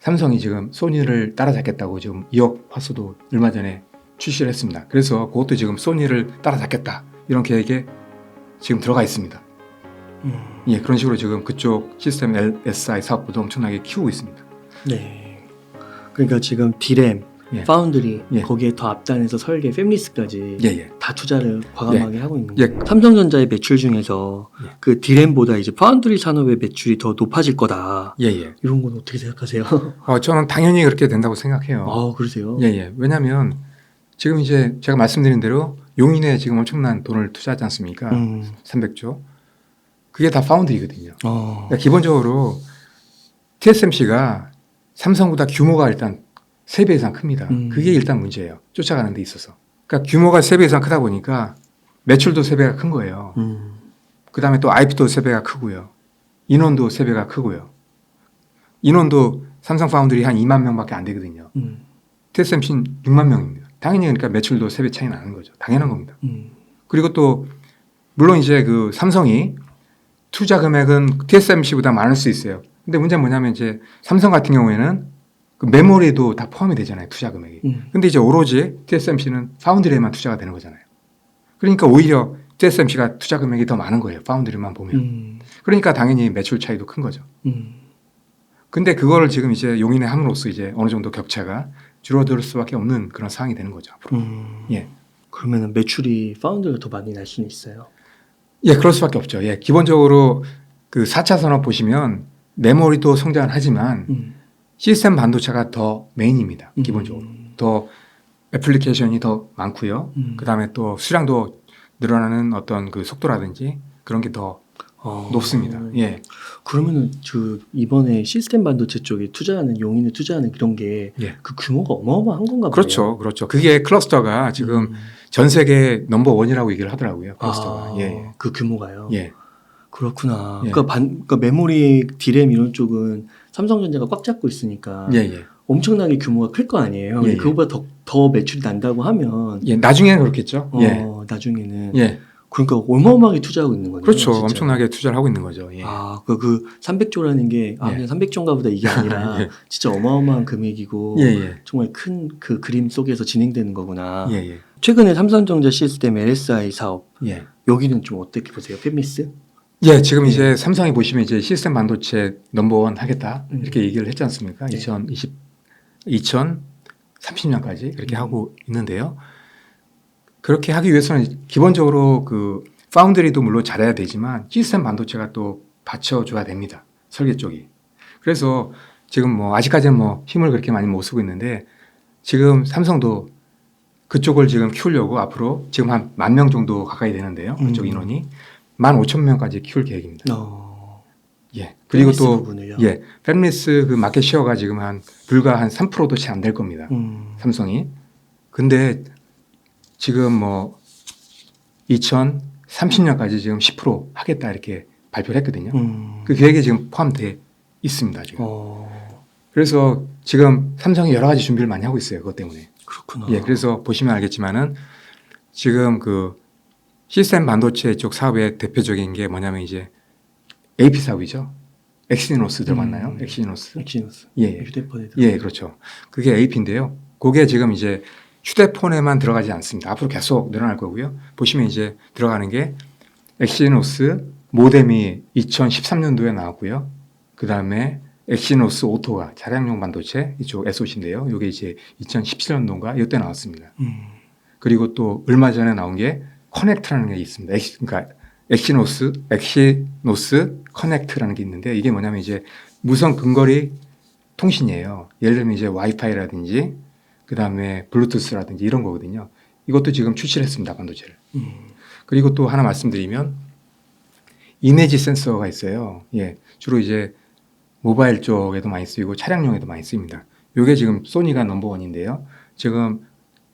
삼성이 지금 소니를 따라잡겠다고 지금 2억 화소도 얼마 전에 출시를 했습니다. 그래서 그것도 지금 소니를 따라잡겠다 이런 계획에 지금 들어가 있습니다. 예, 그런 식으로 지금 그쪽 시스템 LSI 사업부도 엄청나게 키우고 있습니다. 네. 그러니까 지금 디램, 예. 파운드리 예. 거기에 더 앞단에서 설계, 팹리스까지 예. 다 투자를 과감하게 하고 있는 예. 거예요. 삼성전자의 매출 중에서 예. 그 디램보다 이제 파운드리 산업의 매출이 더 높아질 거다. 예. 이런 건 어떻게 생각하세요? 저는 당연히 그렇게 된다고 생각해요. 아, 그러세요? 예. 왜냐하면 지금 이제 제가 말씀드린 대로 용인에 지금 엄청난 돈을 투자하지 않습니까? 300조. 그게 다 파운드리거든요. 그러니까 기본적으로 TSMC가 삼성보다 규모가 일단 3배 이상 큽니다. 그게 일단 문제예요. 쫓아가는 데 있어서. 그러니까 규모가 3배 이상 크다 보니까 매출도 3배가 큰 거예요. 그 다음에 또 IP도 3배가 크고요. 인원도 3배가 크고요. 인원도 삼성 파운드리 한 2만 명밖에 안 되거든요. TSMC는 6만 명입니다. 당연히 그러니까 매출도 3배 차이 나는 거죠. 당연한 겁니다. 그리고 또 물론 이제 그 삼성이 투자 금액은 TSMC보다 많을 수 있어요. 근데 문제는 뭐냐면 이제 삼성 같은 경우에는 그 메모리도 다 포함이 되잖아요. 투자 금액이. 근데 이제 오로지 TSMC는 파운드리에만 투자가 되는 거잖아요. 그러니까 오히려 TSMC가 투자 금액이 더 많은 거예요. 파운드리만 보면. 그러니까 당연히 매출 차이도 큰 거죠. 근데 그거를 지금 이제 용인에 함으로써 이제 어느 정도 격차가 줄어들 수밖에 없는 그런 상황이 되는 거죠. 앞으로. 예. 그러면 매출이 파운드리가 더 많이 날 수는 있어요. 예, 그럴 수밖에 없죠. 예, 기본적으로 그 4차 산업 보시면 메모리도 성장을 하지만 시스템 반도체가 더 메인입니다. 기본적으로. 더 애플리케이션이 더 많고요. 그다음에 또 수량도 늘어나는 어떤 그 속도라든지 그런 게 더 높습니다. 예. 그러면은 그 이번에 시스템 반도체 쪽에 투자하는 용인에 투자하는 이런 게 그 규모가 어마어마한 건가 봐요. 그렇죠. 그게 클러스터가 지금 전 세계 넘버 원이라고 얘기를 하더라고요. 클러스터가. 예. 그 규모가요. 예. 그렇구나. 예. 그러니까 메모리, 디램 이런 쪽은 삼성전자가 꽉 잡고 있으니까 예. 엄청나게 규모가 클 거 아니에요. 예. 그거보다 더 매출이 난다고 하면 예. 나중에는 그렇겠죠. 예. 나중에는 예. 그러니까 어마어마하게 투자하고 있는 거네요. 그렇죠. 진짜. 엄청나게 투자를 하고 있는 거죠. 예. 그 300조라는 게 예. 그냥 300조인가 보다 이게 아니라 예. 진짜 어마어마한 금액이고 예. 정말 큰 그 그림 속에서 진행되는 거구나. 예. 최근에 삼성전자 시스템 LSI 사업 예. 여기는 좀 어떻게 보세요? 팹리스? 예, 지금 이제 삼성이 보시면 이제 시스템 반도체 넘버원 하겠다 이렇게 얘기를 했지 않습니까? 네. 2030년까지 그렇게 하고 있는데요. 그렇게 하기 위해서는 기본적으로 그 파운드리도 물론 잘해야 되지만 시스템 반도체가 또 받쳐줘야 됩니다. 설계 쪽이. 그래서 지금 뭐 아직까지는 뭐 힘을 그렇게 많이 못 쓰고 있는데 지금 삼성도 그쪽을 지금 키우려고 앞으로 지금 한 10,000명 정도 가까이 되는데요. 그쪽 인원이 15,000명까지 키울 계획입니다. 예. 그리고 또 부분을요? 예, 팹리스 그 마켓 쉐어가 지금 불과 한 3%도 채 안 될 겁니다. 삼성이. 근데 지금 뭐 2030년까지 지금 10% 하겠다 이렇게 발표를 했거든요. 그 계획에 지금 포함되어 있습니다. 지금. 그래서 지금 삼성이 여러 가지 준비를 많이 하고 있어요. 그것 때문에. 그렇구나. 예, 그래서 보시면 알겠지만은 지금 그 시스템 반도체 쪽 사업의 대표적인 게 뭐냐면 이제 AP 사업이죠. 엑시노스 들어봤나요? 엑시노스. 예. 휴대폰에 예, 그렇죠. 그게 AP인데요. 그게 지금 이제 휴대폰에만 들어가지 않습니다. 앞으로 계속 늘어날 거고요. 보시면 이제 들어가는 게 엑시노스 모뎀이 2013년도에 나왔고요. 그 다음에 엑시노스 오토가 차량용 반도체 이쪽 SOC인데요. 이게 이제 2017년도인가 이때 나왔습니다. 그리고 또 얼마 전에 나온 게 커넥트라는 게 있습니다. 그러니까 엑시노스 커넥트라는 게 있는데 이게 뭐냐면 이제 무선 근거리 통신이에요. 예를 들면 이제 와이파이라든지 그 다음에 블루투스라든지 이런 거거든요. 이것도 지금 출시를 했습니다. 반도체를. 그리고 또 하나 말씀드리면 이미지 센서가 있어요. 예, 주로 이제 모바일 쪽에도 많이 쓰이고 차량용에도 많이 쓰입니다. 이게 지금 소니가 넘버원인데요. 지금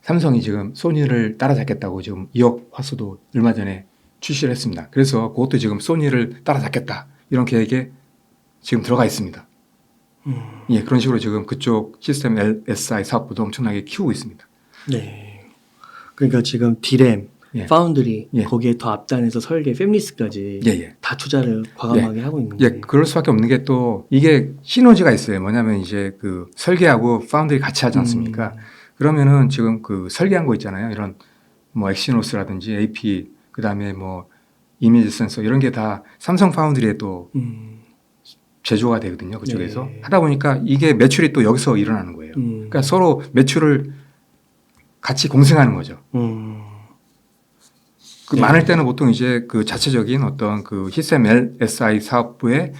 삼성이 지금 소니를 따라잡겠다고 지금 2억 화소도 얼마 전에 출시를 했습니다. 그래서 그것도 지금 소니를 따라잡겠다 이런 계획에 지금 들어가 있습니다. 예, 그런 식으로 지금 그쪽 시스템 LSI 사업부도 엄청나게 키우고 있습니다. 네. 그러니까 지금 디램, 예. 파운드리 예. 거기에 더 앞단에서 설계, 패밀리스까지 예. 다 투자를 과감하게 하고 있는 예, 거예요. 그럴 수밖에 없는 게 또 이게 시너지가 있어요. 뭐냐면 이제 그 설계하고 파운드리 같이 하지 않습니까? 그러면은 지금 그 설계한 거 있잖아요. 이런 뭐 엑시노스라든지 AP 그다음에 뭐 이미지 센서 이런 게 다 삼성 파운드리에 또 제조가 되거든요. 그쪽에서 네. 하다 보니까 이게 매출이 또 여기서 일어나는 거예요. 그러니까 서로 매출을 같이 공생하는 거죠. 그 네. 많을 때는 보통 이제 그 자체적인 어떤 그 시스템 LSI 사업부의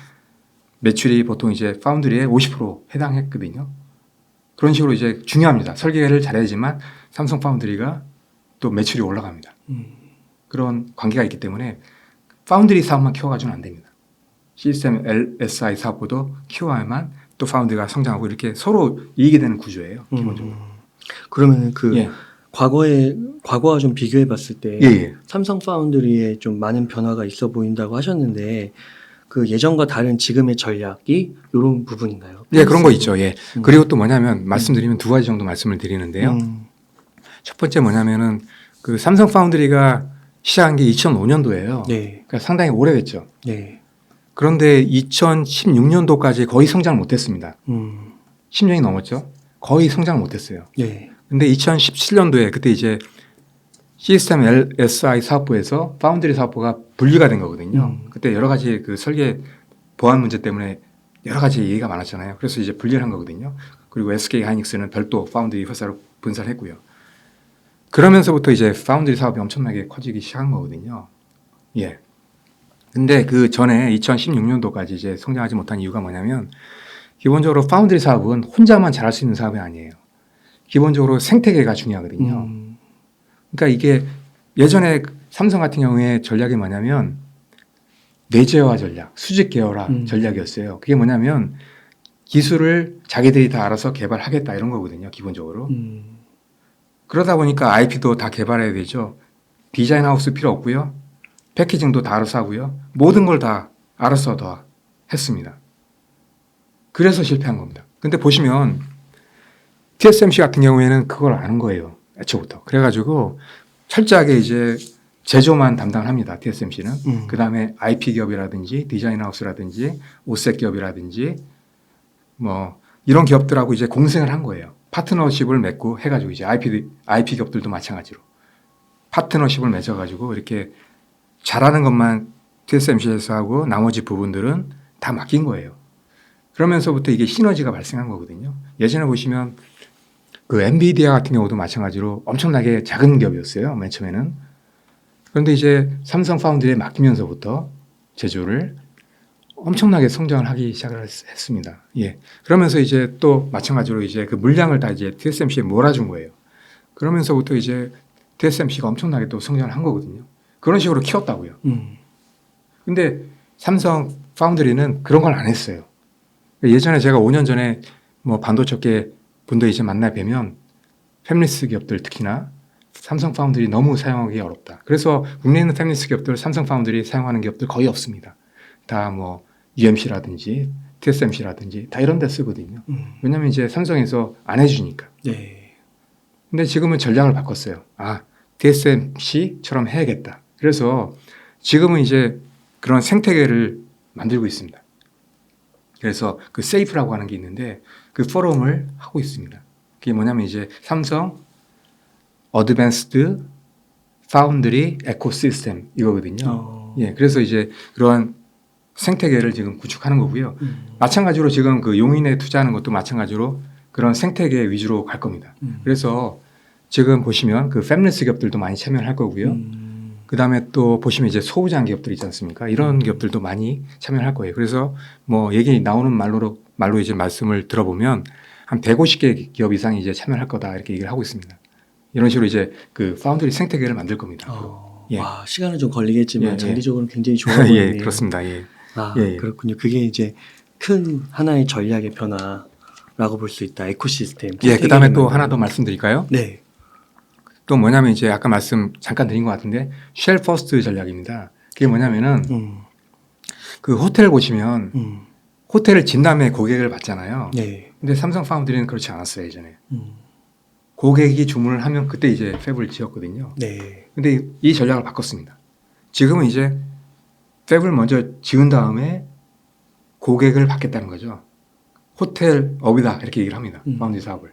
매출이 보통 이제 파운드리에 50% 해당했거든요. 그런 식으로 이제 중요합니다. 설계를 잘해야지만 삼성 파운드리가 또 매출이 올라갑니다. 그런 관계가 있기 때문에 파운드리 사업만 키워가지고는 안 됩니다. 시스템 LSI 사업부도 키워야만 또 파운드리가 성장하고 이렇게 서로 이익이 되는 구조예요. 기본적으로. 그러면 그 예. 과거와 좀 비교해 봤을 때 예. 삼성 파운드리에 좀 많은 변화가 있어 보인다고 하셨는데 그 예전과 다른 지금의 전략이 이런 부분인가요? 예, 그런 거 있죠. 예. 그리고 또 뭐냐면 말씀드리면 두 가지 정도 말씀을 드리는데요. 첫 번째 뭐냐면은 그 삼성 파운드리가 시작한 게 2005년도예요. 네. 그러니까 상당히 오래됐죠. 네. 그런데 2016년도까지 거의 성장을 못했습니다. 10년이 넘었죠. 거의 성장을 못했어요. 네. 근데 2017년도에 그때 이제 시스템 LSI 사업부에서 파운드리 사업부가 분리가 된 거거든요. 그때 여러 가지 그 설계 보안 문제 때문에 여러 가지 얘기가 많았잖아요. 그래서 이제 분리를 한 거거든요. 그리고 SK 하이닉스는 별도 파운드리 회사로 분산을 했고요. 그러면서부터 이제 파운드리 사업이 엄청나게 커지기 시작한 거거든요. 예. 근데 그 전에 2016년도까지 이제 성장하지 못한 이유가 뭐냐면 기본적으로 파운드리 사업은 혼자만 잘할 수 있는 사업이 아니에요. 기본적으로 생태계가 중요하거든요. 그러니까 이게 예전에 삼성 같은 경우에 전략이 뭐냐면 내재화 전략, 수직 계열화 전략이었어요. 그게 뭐냐면 기술을 자기들이 다 알아서 개발하겠다 이런 거거든요. 기본적으로. 그러다 보니까 IP도 다 개발해야 되죠. 디자인 하우스 필요 없고요. 패키징도 다 알아서 하고요. 모든 걸 다 알아서 다 했습니다. 그래서 실패한 겁니다. 근데 보시면 TSMC 같은 경우에는 그걸 아는 거예요. 애초부터. 그래가지고 철저하게 이제 제조만 담당합니다. TSMC는. 그 다음에 IP 기업이라든지 디자인 하우스라든지 오셋 기업이라든지 뭐 이런 기업들하고 이제 공생을 한 거예요. 파트너십을 맺고 해가지고 이제 IP 기업들도 마찬가지로 파트너십을 맺어가지고 이렇게 잘하는 것만 TSMC에서 하고 나머지 부분들은 다 맡긴 거예요. 그러면서부터 이게 시너지가 발생한 거거든요. 예전에 보시면 그 엔비디아 같은 경우도 마찬가지로 엄청나게 작은 기업이었어요. 맨 처음에는. 그런데 이제 삼성 파운드리에 맡기면서부터 제조를 엄청나게 성장을 하기 시작을 했습니다. 예. 그러면서 이제 또 마찬가지로 이제 그 물량을 다 이제 TSMC에 몰아준 거예요. 그러면서부터 이제 TSMC가 엄청나게 또 성장을 한 거거든요. 그런 식으로 키웠다고요. 근데 삼성 파운드리는 그런 걸 안 했어요. 예전에 제가 5년 전에 뭐 반도체계 분들 이제 만나 뵈면 패밀리스 기업들 특히나 삼성 파운드리 너무 사용하기 어렵다. 그래서 국내에 있는 패밀리스 기업들 삼성 파운드리 사용하는 기업들 거의 없습니다. 다 뭐 UMC라든지 TSMC라든지 다 이런 데 쓰거든요. 왜냐하면 이제 삼성에서 안 해주니까. 네. 근데 지금은 전략을 바꿨어요. 아, TSMC처럼 해야겠다. 그래서 지금은 이제 그런 생태계를 만들고 있습니다. 그래서 그 세이프라고 하는 게 있는데 그 포럼을 하고 있습니다. 그게 뭐냐면 이제 삼성 어드밴스드 파운드리 에코시스템 이거거든요. 예, 그래서 이제 그러한 생태계를 지금 구축하는 거고요. 마찬가지로 지금 그 용인에 투자하는 것도 마찬가지로 그런 생태계 위주로 갈 겁니다. 그래서 지금 보시면 그 패밀리스 기업들도 많이 참여를 할 거고요. 그 다음에 또 보시면 이제 소부장 기업들 있지 않습니까? 이런 기업들도 많이 참여를 할 거예요. 그래서 뭐 얘기 나오는 말로 이제 말씀을 들어보면 한 150개 기업 이상이 이제 참여를 할 거다 이렇게 얘기를 하고 있습니다. 이런 식으로 이제 그 파운드리 생태계를 만들 겁니다. 예. 와, 시간은 좀 걸리겠지만 예, 장기적으로는 굉장히 좋아 보이네요. 예, 그렇습니다. 예. 아, 예, 예. 그렇군요. 그게 이제 큰 하나의 전략의 변화라고 볼 수 있다. 에코시스템. 예, 그 다음에 또 하나 더 말씀드릴까요? 네. 또 뭐냐면 이제 아까 말씀 잠깐 드린 것 같은데 쉘 퍼스트 전략입니다. 그게 뭐냐면은 그 호텔 보시면 호텔을 진 다음에 고객을 받잖아요. 네. 근데 삼성 파운드리는 그렇지 않았어요, 예전에. 고객이 주문을 하면 그때 이제 팹을 지었거든요. 네. 근데 이 전략을 바꿨습니다. 지금은 이제 팹을 먼저 지은 다음에 고객을 받겠다는 거죠. 호텔 업이다 이렇게 얘기를 합니다. 파운드리 사업을.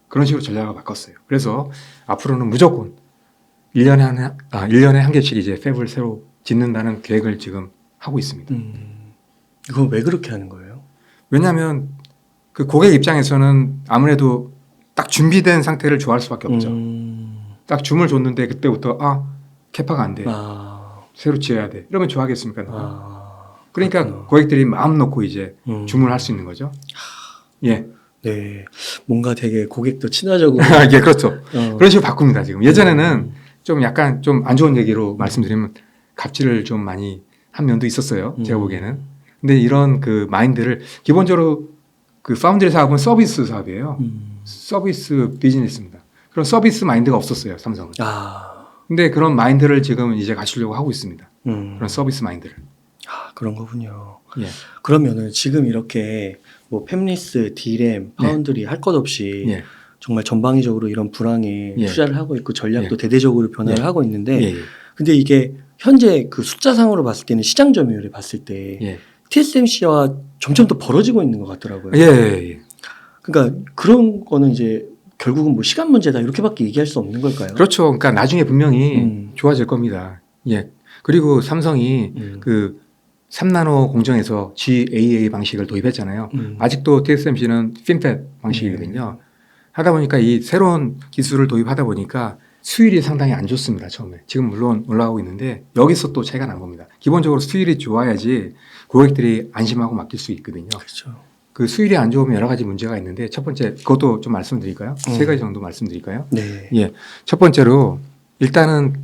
그런 식으로 전략을 바꿨어요. 그래서 앞으로는 무조건 1년에 한 개씩 이제 팹을 새로 짓는다는 계획을 지금 하고 있습니다. 이건 왜 그렇게 하는 거예요? 왜냐하면 그 고객 입장에서는 아무래도 딱 준비된 상태를 좋아할 수밖에 없죠. 딱 줌을 줬는데 그때부터 캐파가 안 돼. 새로 지어야 돼. 이러면 좋아하겠습니까? 그러니까 그렇구나. 고객들이 마음 놓고 이제 주문할 수 있는 거죠. 예. 네. 뭔가 되게 고객도 친화적으로. 예, 그렇죠. 그런 식으로 바꿉니다, 지금. 예전에는 좀 약간 좀 안 좋은 얘기로 말씀드리면 갑질을 좀 많이 한 면도 있었어요. 제가 보기에는. 근데 이런 그 마인드를 기본적으로 그 파운드리 사업은 서비스 사업이에요. 서비스 비즈니스입니다. 그런 서비스 마인드가 없었어요, 삼성은. 근데 그런 마인드를 지금 이제 가시려고 하고 있습니다. 그런 서비스 마인드를. 그런 거군요. 예. 그러면은 지금 이렇게 뭐 팹리스, 디램, 파운드리 할 것 없이 예. 정말 전방위적으로 이런 불황에 예. 투자를 하고 있고 전략도 예. 대대적으로 변화를 예. 하고 있는데 예. 근데 이게 현재 그 숫자상으로 봤을 때는 시장 점유율을 봤을 때 예. TSMC와 점점 더 벌어지고 있는 것 같더라고요. 예. 그러니까 그런 거는 이제 결국은 뭐 시간 문제다 이렇게밖에 얘기할 수 없는 걸까요? 그렇죠. 그러니까 나중에 분명히 좋아질 겁니다. 예. 그리고 삼성이 그 3나노 공정에서 GAA 방식을 도입했잖아요. 아직도 TSMC는 핀팹 방식이거든요. 하다 보니까 이 새로운 기술을 도입하다 보니까 수율이 상당히 안 좋습니다. 처음에. 지금 물론 올라가고 있는데 여기서 또 차이가 난 겁니다. 기본적으로 수율이 좋아야지 고객들이 안심하고 맡길 수 있거든요. 그렇죠. 그 수율이 안 좋으면 여러 가지 문제가 있는데 첫 번째 그것도 좀 말씀드릴까요? 세 가지 정도 말씀드릴까요? 네. 예. 첫 번째로 일단은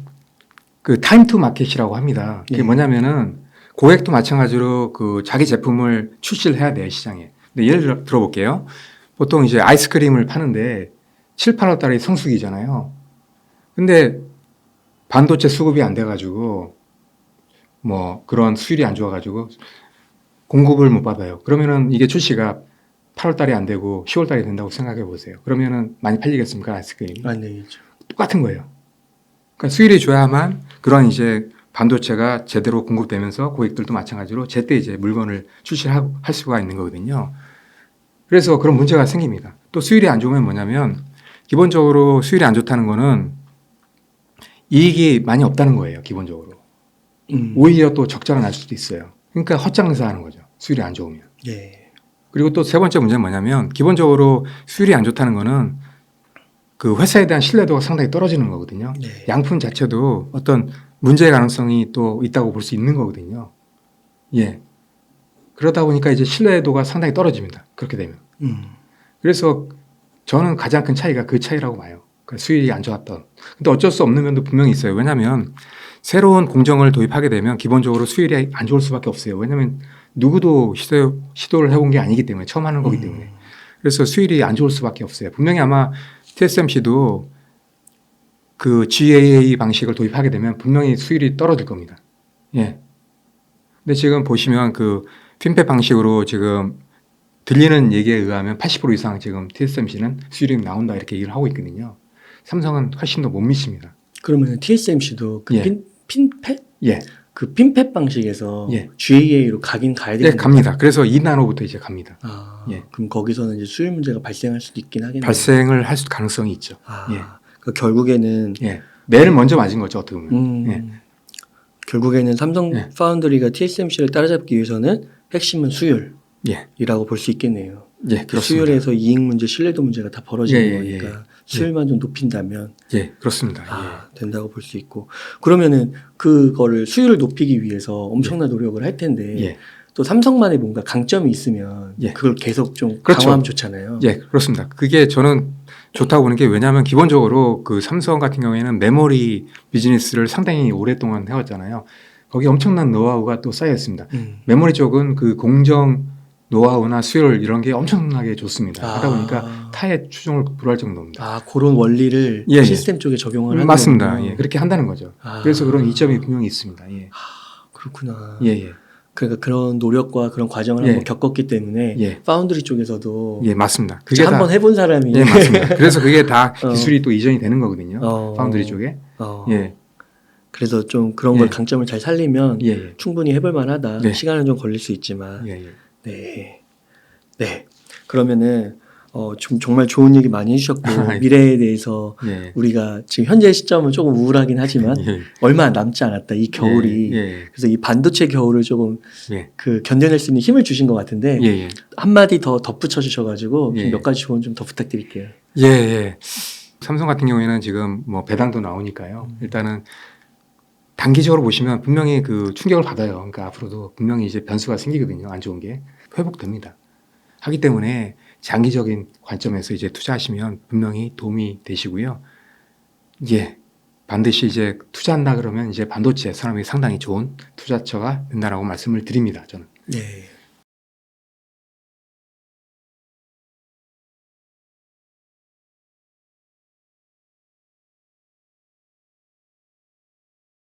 그 타임 투 마켓이라고 합니다. 그게 뭐냐면은 고객도 마찬가지로 그 자기 제품을 출시를 해야 돼요, 시장에. 근데 예를 들어볼게요. 보통 이제 아이스크림을 파는데 7, 8월 달에 성수기잖아요. 근데 반도체 수급이 안 돼가지고 뭐 그런 수율이 안 좋아가지고 공급을 못 받아요. 그러면은 이게 출시가 8월 달에 안 되고 10월 달에 된다고 생각해 보세요. 그러면은 많이 팔리겠습니까, 아이스크림이? 안 되겠죠. 똑같은 거예요. 그러니까 수율이 좋아야만 그런 이제 반도체가 제대로 공급되면서 고객들도 마찬가지로 제때 이제 물건을 출시할 수가 있는 거거든요. 그래서 그런 문제가 생깁니다. 또 수율이 안 좋으면 뭐냐면 기본적으로 수율이 안 좋다는 거는 이익이 많이 없다는 거예요. 기본적으로. 오히려 또 적자가 날 수도 있어요. 그러니까 헛장사하는 거죠. 수율이 안 좋으면. 예. 그리고 또 세 번째 문제는 뭐냐면 기본적으로 수율이 안 좋다는 거는 그 회사에 대한 신뢰도가 상당히 떨어지는 거거든요. 네. 양품 자체도 어떤 문제의 가능성이 또 있다고 볼 수 있는 거거든요. 예. 그러다 보니까 이제 신뢰도가 상당히 떨어집니다. 그렇게 되면. 그래서 저는 가장 큰 차이가 그 차이라고 봐요. 그러니까 수율이 안 좋았던. 근데 어쩔 수 없는 면도 분명히 있어요. 왜냐하면 새로운 공정을 도입하게 되면 기본적으로 수율이 안 좋을 수밖에 없어요. 왜냐하면 누구도 시도를 해본 게 아니기 때문에 처음 하는 거기 때문에. 그래서 수율이 안 좋을 수밖에 없어요. 분명히 아마 TSMC도 그 GAA 방식을 도입하게 되면 분명히 수율이 떨어질 겁니다. 예. 근데 지금 보시면 그 핀팹 방식으로 지금 들리는 얘기에 의하면 80% 이상 지금 TSMC는 수율이 나온다 이렇게 얘기를 하고 있거든요. 삼성은 훨씬 더 못 미칩니다. 그러면 TSMC도 그 예. 핀팹? 예. 그 핀팹 방식에서 예. GAA로 가긴 가야 되는 예, 갑니다. 그래서 2나노부터 이제 갑니다. 예. 그럼 거기서는 이제 수율 문제가 발생할 수도 있긴 하겠네요. 발생을 할 가능성이 있죠. 예. 그러니까 결국에는 예. 매를 먼저 맞은 거죠, 어떻게 보면. 예. 결국에는 삼성 예. 파운드리가 TSMC를 따라잡기 위해서는 핵심은 수율이라고 예. 볼 수 있겠네요. 예, 그렇습니다. 수율에서 이익 문제, 신뢰도 문제가 다 벌어지는 예, 거니까 수율만 좀 높인다면 예, 그렇습니다. 된다고 볼 수 있고 그러면은 그거를 수율을 높이기 위해서 엄청난 노력을 할 텐데 예. 또 삼성만의 뭔가 강점이 있으면 예. 그걸 계속 좀 그렇죠. 강화하면 좋잖아요. 예, 그렇습니다. 그게 저는 좋다고 보는 게 왜냐하면 기본적으로 그 삼성 같은 경우에는 메모리 비즈니스를 상당히 오랫동안 해왔잖아요. 거기 엄청난 노하우가 또 쌓여 있습니다. 메모리 쪽은 그 공정 노하우나 수율 이런 게 엄청나게 좋습니다. 하다 보니까 타의 추종을 불허할 정도입니다. 그런 원리를 예, 시스템 쪽에 적용을 하는 맞습니다. 거군요. 예, 그렇게 한다는 거죠. 그래서 그런 이점이 분명히 있습니다. 예. 그렇구나. 예, 예. 그러니까 그런 노력과 그런 과정을 예. 한번 겪었기 때문에 예. 파운드리 쪽에서도 예, 맞습니다. 그게 한번 해본 사람이 예, 맞습니다. 그래서 그게 다 어. 기술이 또 이전이 되는 거거든요. 파운드리 쪽에. 예. 그래서 좀 그런 걸 강점을 잘 살리면 예. 충분히 해볼 만하다. 네. 시간은 좀 걸릴 수 있지만. 예, 예. 네. 네. 그러면은 좀 정말 좋은 얘기 많이 해주셨고 예. 미래에 대해서 예. 우리가 지금 현재 시점은 조금 우울하긴 하지만 예. 얼마 남지 않았다. 이 겨울이. 예. 예. 그래서 이 반도체 겨울을 조금 예. 견뎌낼 수 있는 힘을 주신 것 같은데 예. 예. 한마디 더 덧붙여 주셔가지고 예. 좀 몇 가지 조언 좀 더 부탁드릴게요. 예, 예. 삼성 같은 경우에는 지금 뭐 배당도 나오니까요. 일단은 단기적으로 보시면 분명히 그 충격을 받아요. 그러니까 앞으로도 분명히 이제 변수가 생기거든요. 안 좋은 게 회복됩니다. 하기 때문에 장기적인 관점에서 이제 투자하시면 분명히 도움이 되시고요. 예. 반드시 이제 투자한다 그러면 이제 반도체 산업이 상당히 좋은 투자처가 된다라고 말씀을 드립니다. 저는. 네.